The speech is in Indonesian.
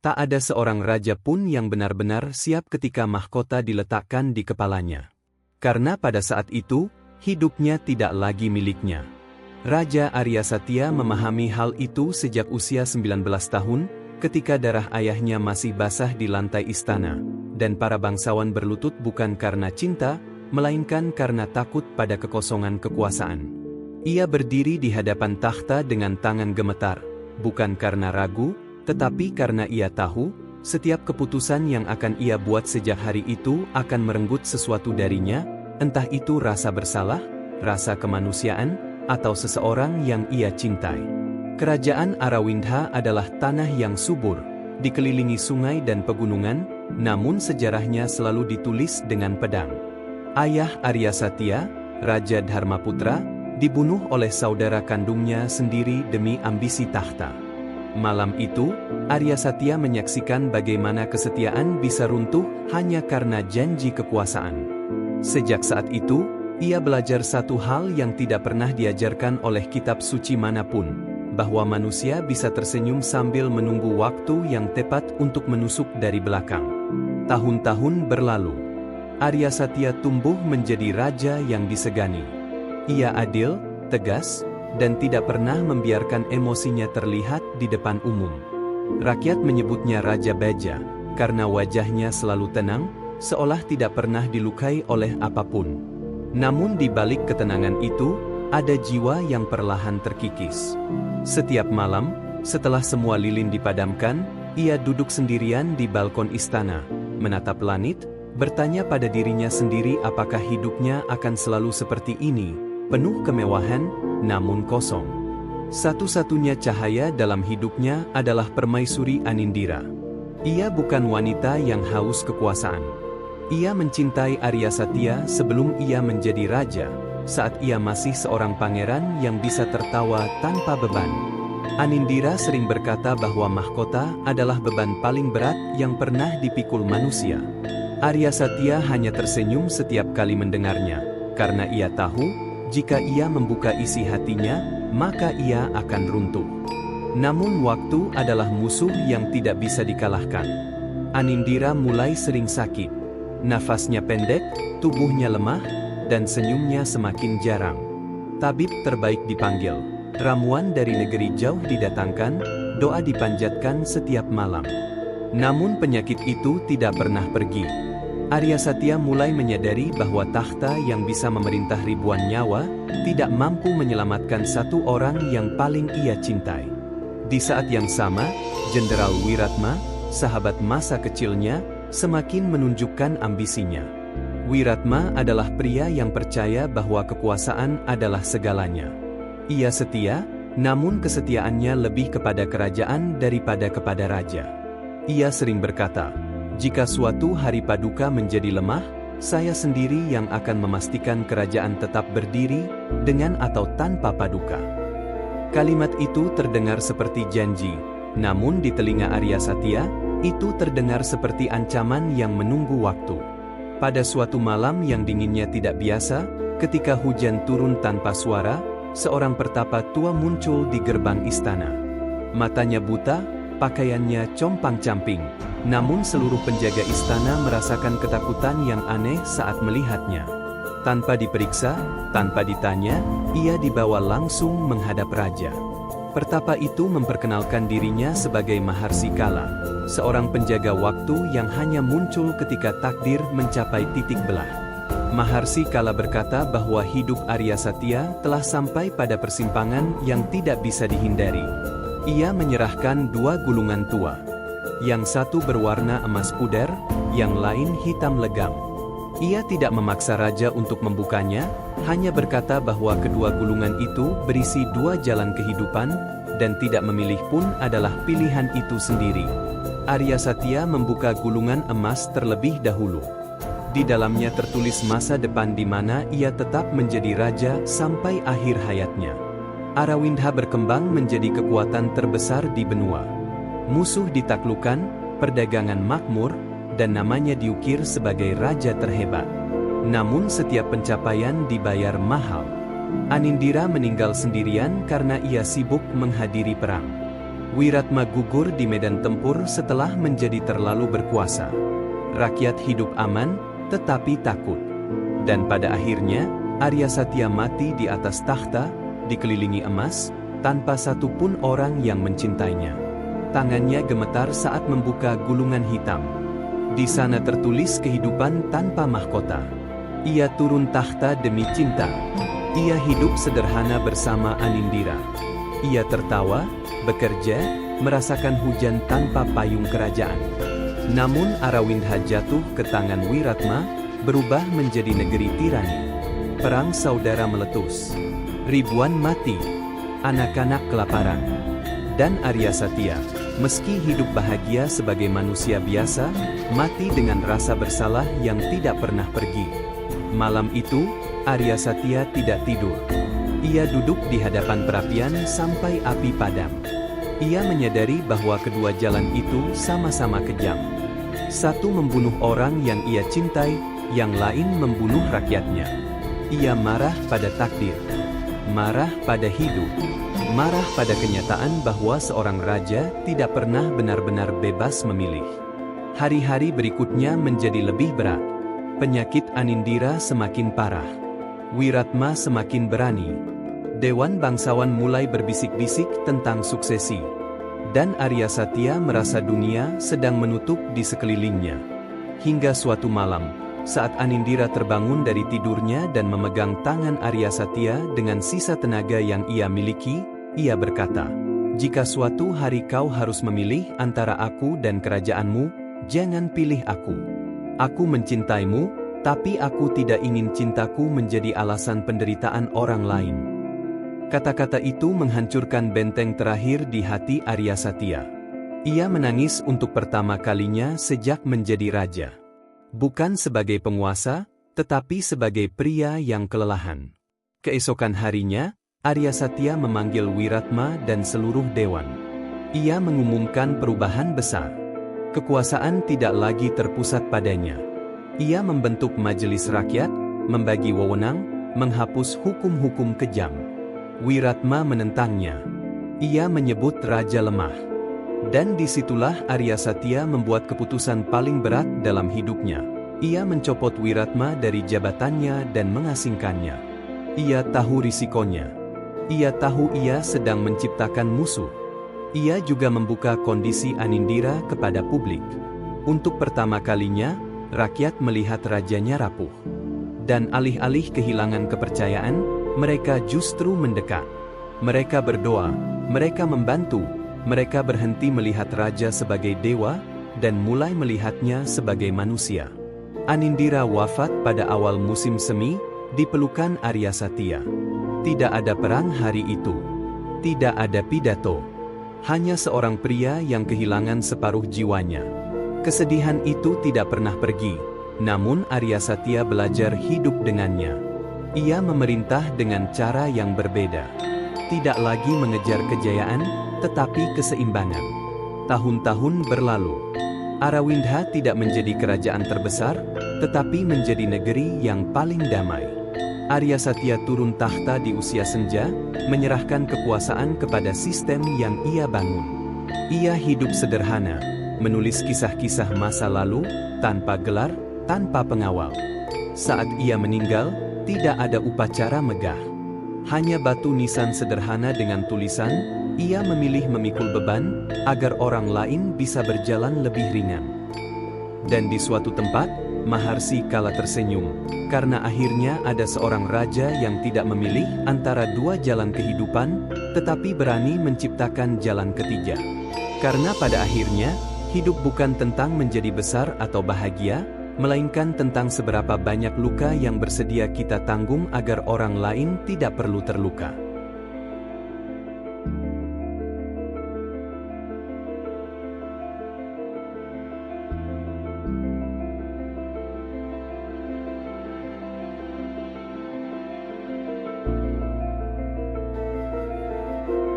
Tak ada seorang raja pun yang benar-benar siap ketika mahkota diletakkan di kepalanya. Karena pada saat itu, hidupnya tidak lagi miliknya. Raja Arya Satya memahami hal itu sejak usia 19 tahun, ketika darah ayahnya masih basah di lantai istana, dan para bangsawan berlutut bukan karena cinta, melainkan karena takut pada kekosongan kekuasaan. Ia berdiri di hadapan takhta dengan tangan gemetar, bukan karena ragu, tetapi karena ia tahu, setiap keputusan yang akan ia buat sejak hari itu akan merenggut sesuatu darinya, entah itu rasa bersalah, rasa kemanusiaan, atau seseorang yang ia cintai. Kerajaan Arawindha adalah tanah yang subur, dikelilingi sungai dan pegunungan, namun sejarahnya selalu ditulis dengan pedang. Ayah Arya Satya, Raja Dharmaputra, dibunuh oleh saudara kandungnya sendiri demi ambisi takhta. Malam itu, Arya Satya menyaksikan bagaimana kesetiaan bisa runtuh hanya karena janji kekuasaan. Sejak saat itu, ia belajar satu hal yang tidak pernah diajarkan oleh kitab suci manapun, bahwa manusia bisa tersenyum sambil menunggu waktu yang tepat untuk menusuk dari belakang. Tahun-tahun berlalu. Arya Satya tumbuh menjadi raja yang disegani. Ia adil, tegas, dan tidak pernah membiarkan emosinya terlihat di depan umum. Rakyat menyebutnya Raja Baja, karena wajahnya selalu tenang, seolah tidak pernah dilukai oleh apapun. Namun di balik ketenangan itu, ada jiwa yang perlahan terkikis. Setiap malam, setelah semua lilin dipadamkan, ia duduk sendirian di balkon istana, menatap langit, bertanya pada dirinya sendiri apakah hidupnya akan selalu seperti ini, penuh kemewahan, namun kosong. Satu-satunya cahaya dalam hidupnya adalah Permaisuri Anindira. Ia bukan wanita yang haus kekuasaan. Ia mencintai Arya Satya sebelum ia menjadi raja, saat ia masih seorang pangeran yang bisa tertawa tanpa beban. Anindira sering berkata bahwa mahkota adalah beban paling berat yang pernah dipikul manusia. Arya Satya hanya tersenyum setiap kali mendengarnya, karena ia tahu, jika ia membuka isi hatinya, maka ia akan runtuh. Namun waktu adalah musuh yang tidak bisa dikalahkan. Anindira mulai sering sakit. Nafasnya pendek, tubuhnya lemah, dan senyumnya semakin jarang. Tabib terbaik dipanggil. Ramuan dari negeri jauh didatangkan, doa dipanjatkan setiap malam. Namun penyakit itu tidak pernah pergi. Arya Satya mulai menyadari bahwa takhta yang bisa memerintah ribuan nyawa, tidak mampu menyelamatkan satu orang yang paling ia cintai. Di saat yang sama, Jenderal Wiratma, sahabat masa kecilnya, semakin menunjukkan ambisinya. Wiratma adalah pria yang percaya bahwa kekuasaan adalah segalanya. Ia setia, namun kesetiaannya lebih kepada kerajaan daripada kepada raja. Ia sering berkata, "Jika suatu hari Paduka menjadi lemah, saya sendiri yang akan memastikan kerajaan tetap berdiri, dengan atau tanpa Paduka." Kalimat itu terdengar seperti janji, namun di telinga Arya Satya, itu terdengar seperti ancaman yang menunggu waktu. Pada suatu malam yang dinginnya tidak biasa, ketika hujan turun tanpa suara, seorang pertapa tua muncul di gerbang istana. Matanya buta, pakaiannya compang-camping, namun seluruh penjaga istana merasakan ketakutan yang aneh saat melihatnya. Tanpa diperiksa, tanpa ditanya, ia dibawa langsung menghadap raja. Pertapa itu memperkenalkan dirinya sebagai Maharsi Kala, seorang penjaga waktu yang hanya muncul ketika takdir mencapai titik belah. Maharsi Kala berkata bahwa hidup Arya Satya telah sampai pada persimpangan yang tidak bisa dihindari. Ia menyerahkan dua gulungan tua. Yang satu berwarna emas pudar, yang lain hitam legam. Ia tidak memaksa raja untuk membukanya, hanya berkata bahwa kedua gulungan itu berisi dua jalan kehidupan, dan tidak memilih pun adalah pilihan itu sendiri. Arya Satya membuka gulungan emas terlebih dahulu. Di dalamnya tertulis masa depan di mana ia tetap menjadi raja sampai akhir hayatnya. Arawindha berkembang menjadi kekuatan terbesar di benua. Musuh ditaklukkan, perdagangan makmur, dan namanya diukir sebagai raja terhebat. Namun setiap pencapaian dibayar mahal. Anindira meninggal sendirian karena ia sibuk menghadiri perang. Wiratma gugur di medan tempur setelah menjadi terlalu berkuasa. Rakyat hidup aman, tetapi takut. Dan pada akhirnya, Arya Satya mati di atas takhta, dikelilingi emas, tanpa satu pun orang yang mencintainya. Tangannya gemetar saat membuka gulungan hitam. Di sana tertulis kehidupan tanpa mahkota. Ia turun takhta demi cinta. Ia hidup sederhana bersama Anindira. Ia tertawa, bekerja, merasakan hujan tanpa payung kerajaan. Namun Arawindha jatuh ke tangan Wiratma, berubah menjadi negeri tirani. Perang saudara meletus. Ribuan mati. Anak-anak kelaparan. Dan Arya Satya, meski hidup bahagia sebagai manusia biasa, mati dengan rasa bersalah yang tidak pernah pergi. Malam itu, Arya Satya tidak tidur. Ia duduk di hadapan perapian sampai api padam. Ia menyadari bahwa kedua jalan itu sama-sama kejam. Satu membunuh orang yang ia cintai, yang lain membunuh rakyatnya. Ia marah pada takdir, marah pada hidup, marah pada kenyataan bahwa seorang raja tidak pernah benar-benar bebas memilih. Hari-hari berikutnya menjadi lebih berat. Penyakit Anindira semakin parah. Wiratma semakin berani. Dewan bangsawan mulai berbisik-bisik tentang suksesi. Dan Arya Satya merasa dunia sedang menutup di sekelilingnya. Hingga suatu malam, saat Anindira terbangun dari tidurnya dan memegang tangan Arya Satya dengan sisa tenaga yang ia miliki, ia berkata, "Jika suatu hari kau harus memilih antara aku dan kerajaanmu, jangan pilih aku. Aku mencintaimu, tapi aku tidak ingin cintaku menjadi alasan penderitaan orang lain." Kata-kata itu menghancurkan benteng terakhir di hati Arya Satya. Ia menangis untuk pertama kalinya sejak menjadi raja. Bukan sebagai penguasa, tetapi sebagai pria yang kelelahan. Keesokan harinya, Arya Satya memanggil Wiratma dan seluruh dewan. Ia mengumumkan perubahan besar. Kekuasaan tidak lagi terpusat padanya. Ia membentuk majelis rakyat, membagi wewenang, menghapus hukum-hukum kejam. Wiratma menentangnya. Ia menyebut raja lemah. Dan disitulah Arya Satya membuat keputusan paling berat dalam hidupnya. Ia mencopot Wiratma dari jabatannya dan mengasingkannya. Ia tahu risikonya. Ia tahu ia sedang menciptakan musuh. Ia juga membuka kondisi Anindira kepada publik. Untuk pertama kalinya, rakyat melihat rajanya rapuh. Dan alih-alih kehilangan kepercayaan, mereka justru mendekat. Mereka berdoa, mereka membantu, mereka berhenti melihat raja sebagai dewa, dan mulai melihatnya sebagai manusia. Anindira wafat pada awal musim semi, di pelukan Arya Satya. Tidak ada perang hari itu. Tidak ada pidato. Hanya seorang pria yang kehilangan separuh jiwanya. Kesedihan itu tidak pernah pergi, namun Arya Satya belajar hidup dengannya. Ia memerintah dengan cara yang berbeda. Tidak lagi mengejar kejayaan, tetapi keseimbangan. Tahun-tahun berlalu. Arawindha tidak menjadi kerajaan terbesar, tetapi menjadi negeri yang paling damai. Arya Satya turun takhta di usia senja, menyerahkan kekuasaan kepada sistem yang ia bangun. Ia hidup sederhana, menulis kisah-kisah masa lalu, tanpa gelar, tanpa pengawal. Saat ia meninggal, tidak ada upacara megah. Hanya batu nisan sederhana dengan tulisan, ia memilih memikul beban, agar orang lain bisa berjalan lebih ringan. Dan di suatu tempat, Maharsi Kala tersenyum, karena akhirnya ada seorang raja yang tidak memilih antara dua jalan kehidupan, tetapi berani menciptakan jalan ketiga. Karena pada akhirnya, hidup bukan tentang menjadi besar atau bahagia, melainkan tentang seberapa banyak luka yang bersedia kita tanggung agar orang lain tidak perlu terluka.